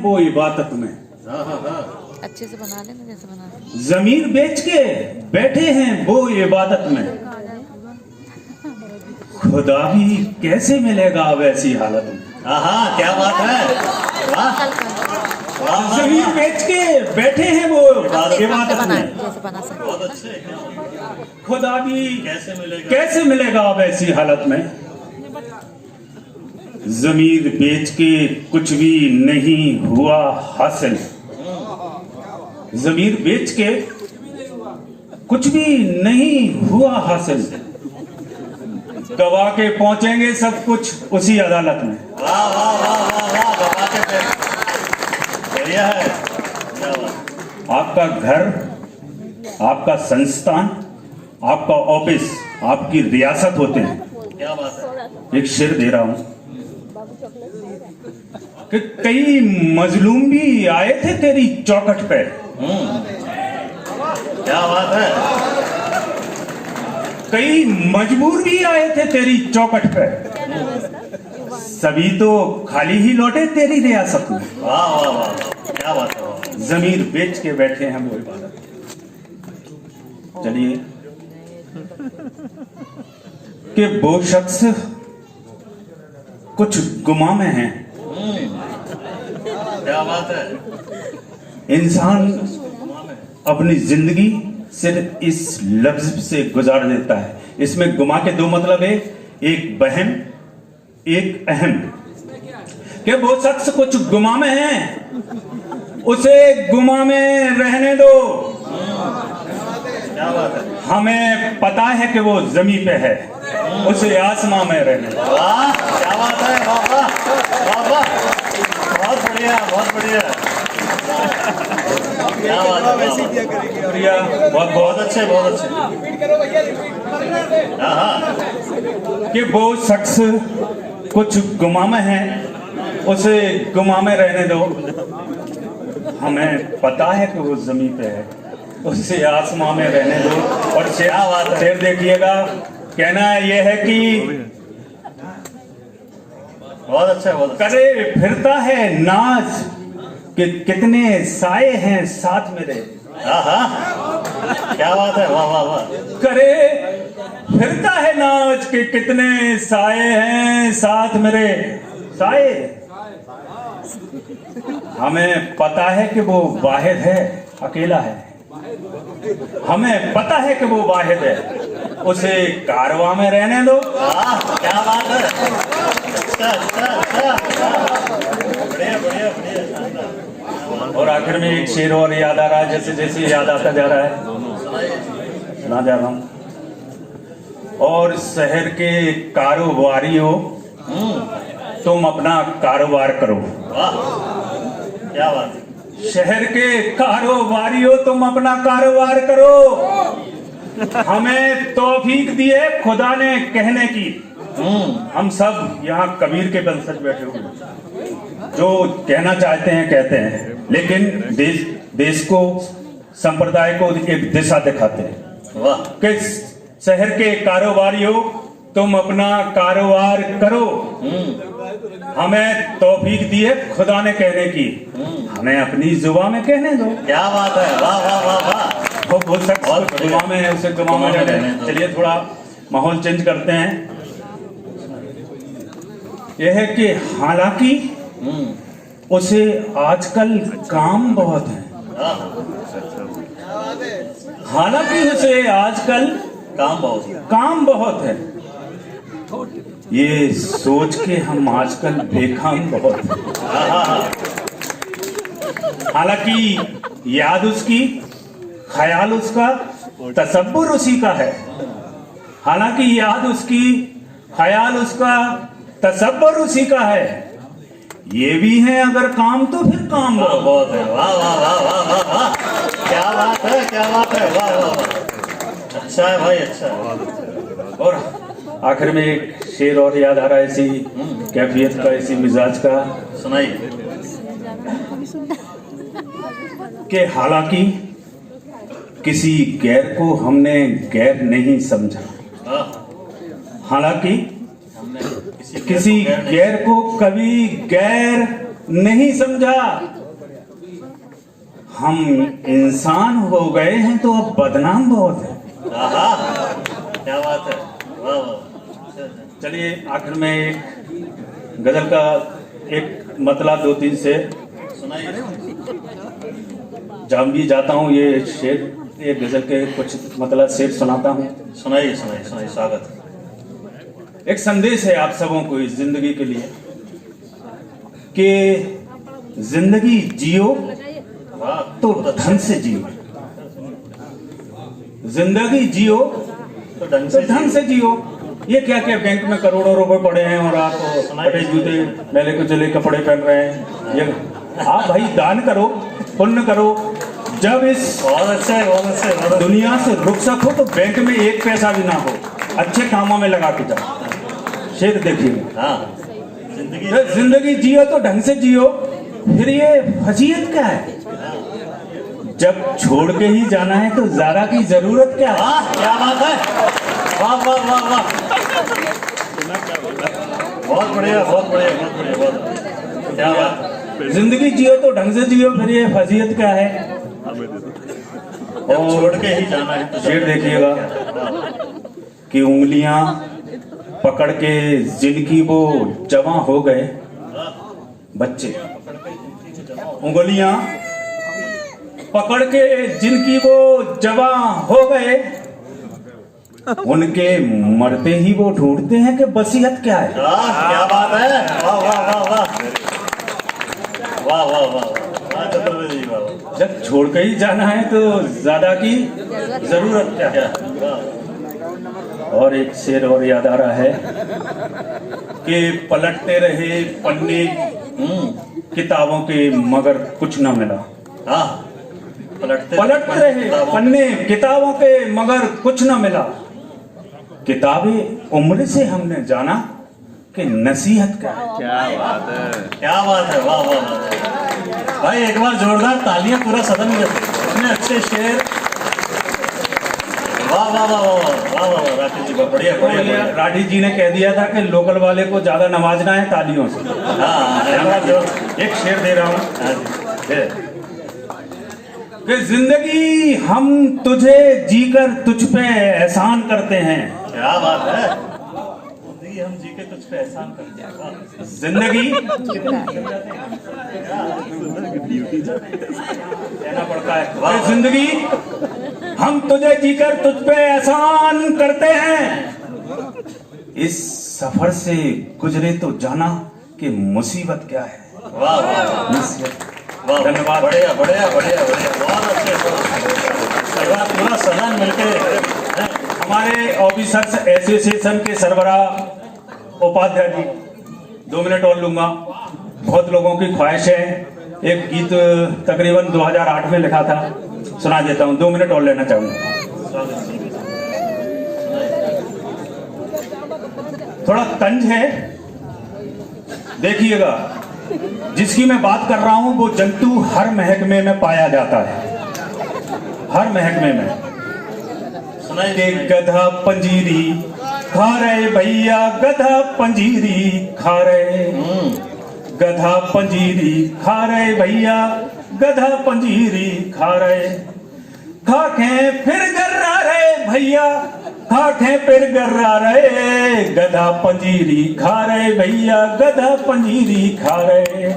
वो इबादत में। अच्छे से बना लेना जैसे बना। जमीर बेच के बैठे हैं वो इबादत में। खुदा भी कैसे मिलेगा वैसी हालत में। क्या बात है, जमीर बेच के बैठे हैं वो इबादत में। जैसे बना सकते। बहुत अच्छे। खुदा भी कैसे कैसे मिलेगा वैसी हालत में। जमीर बेच के कुछ भी नहीं हुआ हासिल। जमीर बेच के कुछ भी नहीं हुआ हासिल। गवा के पहुंचेंगे सब कुछ उसी अदालत में। वाह वाह वाह वाह वाह, दबाते थे। बढ़िया है। आपका घर, आपका संस्थान, आपका ऑफिस, आपकी रियासत होते हैं। क्या बात है। एक शेर दे रहा हूं कि कई मजलूम भी आए थे तेरी चौखट पे। क्या बात है। कई मजबूर भी आए थे तेरी चौखट पे। सभी तो खाली ही लौटे तेरी रियासत में। वाह वाह वाह, क्या बात है। जमीर बेच के बैठे हैं वो इबादत। चलिए कि वो शख्स कुछ गुमा में हैं। क्या बात है। इंसान अपनी जिंदगी सिर्फ इस लफ्ज से गुजार देता है। इसमें गुमा के दो मतलब है, एक बहम, एक अहम। कि वो शख्स कुछ गुमा में है, उसे गुमा में रहने दो। क्या बात है। हमें पता है कि वो जमीन पे है, उसे आसमां में रहने दो। वाह, क्या बात है। वाह वाह वाह वाह, बहुत बढ़िया बहुत बढ़िया। क्या बात है। शुक्रिया, बहुत बहुत बहुत अच्छे बहुत अच्छे। हाँ कि वो शख्स कुछ गुमा में है, उसे गुमा में रहने दो। हमें पता है कि वो जमीन पे है, उसे आसमां में रहने दो। और शेर देखिएगा, कहना यह है कि बहुत अच्छा बहुत अच्छा। करे फिरता है नाज कि कितने साए हैं साथ मेरे। क्या बात है। वाह वाह वाह। करे फिरता है नाज कि कितने साए हैं साथ मेरे। साए, हमें पता है कि वो वाहिद है, अकेला है। हमें पता है कि वो वाहिद है, उसे कारवां में रहने दो। क्या बात है। अच्छा अच्छा अच्छा, बढ़िया बढ़िया बढ़िया। और आखिर में एक शेर और याद आ रहा है, जैसे जैसे याद आता जा रहा है सुना जा रहा हूं। और शहर के कारोबारियों, तुम अपना कारोबार करो। वाह, क्या बात है। शहर के कारोबारियों, तुम अपना कारोबार करो। हमें तौफीक दी है खुदा ने कहने की। हम सब यहाँ कबीर के वंशज बैठे हुए हैं, जो कहना चाहते हैं कहते हैं, लेकिन देश को, संप्रदाय को एक दिशा दिखाते हैं। वाह। कि शहर के कारोबारियों, तुम अपना कारोबार करो। हमें तौफीक दी है खुदा ने कहने की, हमें अपनी जुबान में कहने दो। क्या बात है। वाह वाह वाह वाह। वो शख्स गुमा में है, उसे गुमा में रहने दो। चलिए थोड़ा माहौल चेंज करते हैं। यह है कि हालांकि उसे आजकल काम बहुत है। हालांकि उसे आजकल काम बहुत है। ये सोच के हम आजकल बेकाम बहुत हैं। हालांकि याद उसकी, ख्याल उसका, तसब्बुर उसी का है। हालांकि याद उसकी, ख्याल उसका, तसब्बुर उसी का है। ये भी है अगर काम तो फिर काम बहुत है। वाह वाह वाह वाह वाह वाह, क्या बात है क्या बात है। वाह वाह, अच्छा है भाई, अच्छा है। और आखिर में एक शेर और याद आ रहा है, इसी कैफियत का, इसी मिजाज का। सुनाइए। कि हालांकि किसी गैर को हमने गैर नहीं समझा। हालांकि किसी गैर को कभी गैर नहीं समझा। हम इंसान हो गए हैं तो अब बदनाम बहुत है। आहा, क्या बात है, वाह वाह। चलिए आखिर में एक गजल का एक मतलब 2-3 से सुनाइए। जब भी जाता हूँ ये शेर, ये गजल के कुछ मतलब शेर सुनाता हूँ। सुनाइए सुनाइए सुनाइए, स्वागत है। एक संदेश है आप सबों को इस जिंदगी के लिए कि जिंदगी जियो वाह, तो ढंग से जियो, जिंदगी जियो तो ढंग तो से ढंग से जियो। ये क्या क्या बैंक में करोड़ों रुपए पड़े हैं और आप बड़े जूते मेले को चले कपड़े पहन रहे हैं। ये आप भाई दान करो, पुण्य करो। जब इस बहुत अच्छा है, बहुत अच्छा है, बहुत अच्छा दुनिया से रुखसत हो तो बैंक में एक पैसा भी ना हो, अच्छे कामों में लगा के जाओ। शेर देखिए, है। हाँ, जिंदगी तो जिंदगी जियो तो ढंग से जियो। फिर ये फजीयत क्या है? जब छोड़ के ही जाना है तो ज़ारा की जरूरत क्या है? वाह, क्या बात है, वाह वाह वाह वाह, बहुत बढ़िया, बहुत बढ़िया, बहुत बढ़िया, बहुत बढ़िया। क्या बात। जिंदगी जियो तो ढंग से जियो, फिर ये फजीयत क्या है? जब छोड़ के ही जाना है तो शेर देखिएगा कि उंगलियां पकड़ के जिनकी वो जवां हो गए बच्चे, उंगलियां पकड़ के जिनकी वो जवां हो गए, उनके मरते ही वो ढूंढते हैं कि वसीयत क्या है। वाह, क्या बात है, वाह वाह वाह वाह, वाह वाह वाह वाह, चतुर्वेदी जी, वाह वाह। जब छोड़ के ही जाना है तो ज्यादा की जरूरत क्या है? वाह, और एक शेर और याद आ रहा है कि पलटते रहे पन्ने किताबों के मगर कुछ न मिला। हाँ, पलटते रहे पन्ने किताबों के मगर कुछ न मिला। किताबें उम्र से हमने जाना कि नसीहत क्या है। क्या बात है, क्या बात है, वाह वाह वाह। भाई एक बार जोरदार तालियां पूरा सदन में, इतने अच्छे शेर, वाह वाह वाह वाह वाह वाह, राठी जी, बढ़िया बढ़िया बढ़िया। राठी जी ने कह दिया था कि लोकल वाले को ज्यादा नवाजना है तालियों से। हाँ, एक शेर दे रहा हूँ हाँ जी। कि जिंदगी हम तुझे जीकर तुझ पे एहसान करते हैं। क्या बात है, जिंदगी हम जी के तुझ पे एहसान करते हैं। वाह। जिंदगी कहना पड़ता है कि जिंदगी हम तुझे जीकर तुझ पे एहसान करते हैं। इस सफर से गुजरे तो जाना कि मुसीबत क्या है। वाह वाह मुसीबत। वाह, धन्यवाद। बढ़िया बढ़िया बढ़िया बढ़िया, बहुत अच्छे, बहुत अच्छे। एक बार पूरा सदन मिलके, हमारे ऑफिसर्स एसोसिएशन के सरबराह उपाध्याय जी, 2 मिनट और लूंगा। बहुत लोगों की ख्वाहिश है, एक गीत तकरीबन 2008 में लिखा था, सुना देता हूँ। 2 मिनट और लेना चाहूंगा। थोड़ा तंज है, देखिएगा। जिसकी मैं बात कर रहा हूं वो जंतु हर महकमे में पाया जाता है, हर महकमे में। एक गधा पंजीरी खा रहे भैया, गधा पंजीरी खा रहे, गधा पंजीरी खा रहे भैया, गधा पंजीरी खा रहे। खाके फिर गर्रा रहे भैया, खाके फिर गर्रा रहे, गधा पंजीरी खा रहे भैया, गधा पंजीरी खा रहे।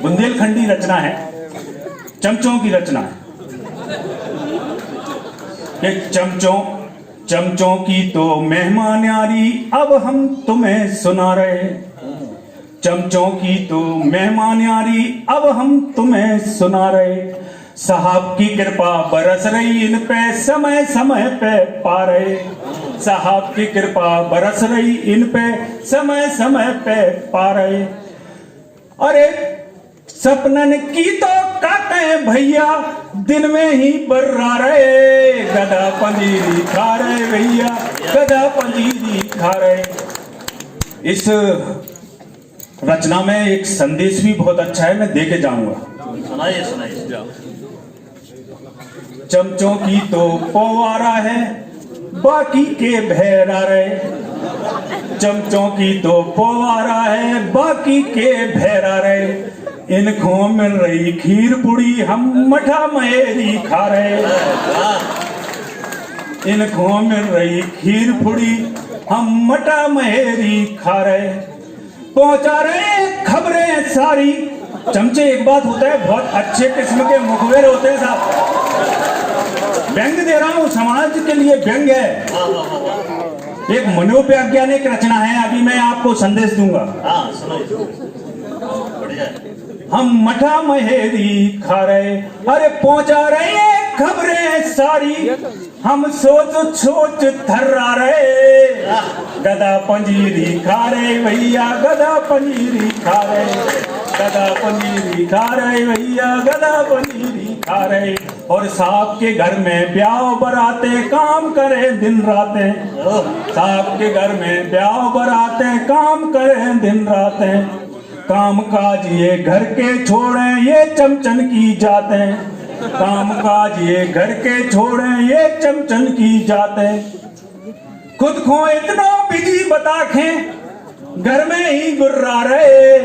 बुंदेलखंडी रचना है, चमचों की रचना है। एक चमचों की तो मेहमान यारी अब हम तुम्हें सुना रहे। चमचों की तो मेहमान यारी अब हम तुम्हें सुना रहे। साहब की कृपा बरस रही इन पे समय समय पे पा रहे। साहब की कृपा बरस रही इन पे समय समय पे पा रहे। अरे सपनन की तो काटे भैया, दिन में ही बर्रा रहे, गधा पंजीरी खा रहे भैया, गधा पंजीरी खा रहे। इस रचना में एक संदेश भी बहुत अच्छा है, मैं दे के जाऊंगा। सुनाइए सुनाइए। चमचों की तो पोवारा है, बाकी के भैरा रहे। चमचों की तो पोवारा है, बाकी के भैरा रहे। इनको मिल रही खीर पूड़ी हम मठा महेरी खा रहे। इनको मिल रही खीर पूड़ी हम मठा महेरी खा रहे। पहुंचा रहे खबरें सारी। चमचे एक बात होता है, बहुत अच्छे किस्म के मुखबिर होते हैं साहब। व्यंग दे रहा हूं, समाज के लिए व्यंग है। एक मनोवैज्ञानिक रचना है, अभी मैं आपको संदेश दूंगा। हाँ सुनो, बढ़िया। हम मठा महेरी खा रहे, अरे पहुंचा रहे खबरें सारी। हम सोच सोच थर्रा रहे, गदा पंजीरी खा रहे भैया, गदा पंजीरी खा रहे, गदा पंजीरी खा रहे भैया, गदा पंजीरी खा रहे। और साहब के घर में ब्याह बराते काम करे दिन रातें। साहब के घर में ब्याह बराते काम करे दिन रातें। काम काज ये घर के छोड़े ये चमचन की जातें। काम काज ये घर के छोड़े ये चमचन की जातें। खुद को इतना बिजी बताखें, घर में ही गुर्रा रहे,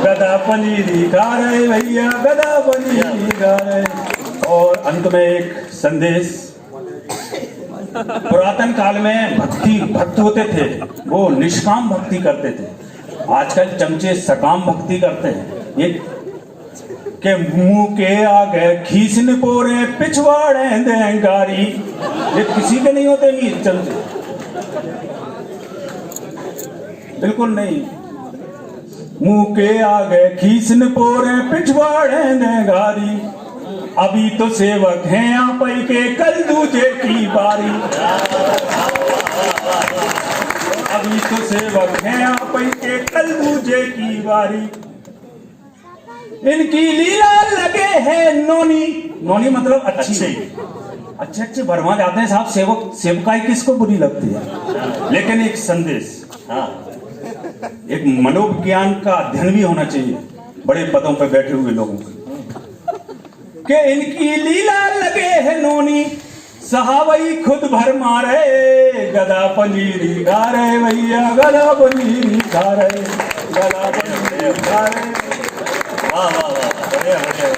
गदा पनीरी खा रहे भैया, गदा पनीरी खा रहे। और अंत में एक संदेश। पुरातन काल में भक्त होते थे, वो निष्काम भक्ति करते थे। आजकल चमचे सकाम भक्ति करते हैं। ये के मुंह के आगे खींचने पोरे पिछवाड़े देंगारी। ये किसी के नहीं होते नहीं चमचे, बिल्कुल नहीं। मुंह के आगे खींचने पोरे पिछवाड़े देंगारी। अभी तो सेवक हैं आप के, कल दूजे की बारी। अभी तो सेवक हैं आप के, कल दूजे की बारी। इनकी लीला लगे है नोनी। नोनी मतलब अच्छी। अच्छे अच्छे भरमा जाते हैं साहब। सेवक सेवकाई किसको बुरी लगती है। लेकिन एक संदेश, हाँ, एक मनोविज्ञान का अध्ययन भी होना चाहिए बड़े पदों पर बैठे हुए लोगों को, कि इनकी लीला लगे है नोनी। सहावई खुद भर मारे, गदा पंजीरी खा रहे भैया, गदा पंजीरी खा रहे, गदा पंजीरी खा रहे। वाह वाह वाह, बढ़िया बढ़िया।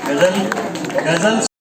गजल गजल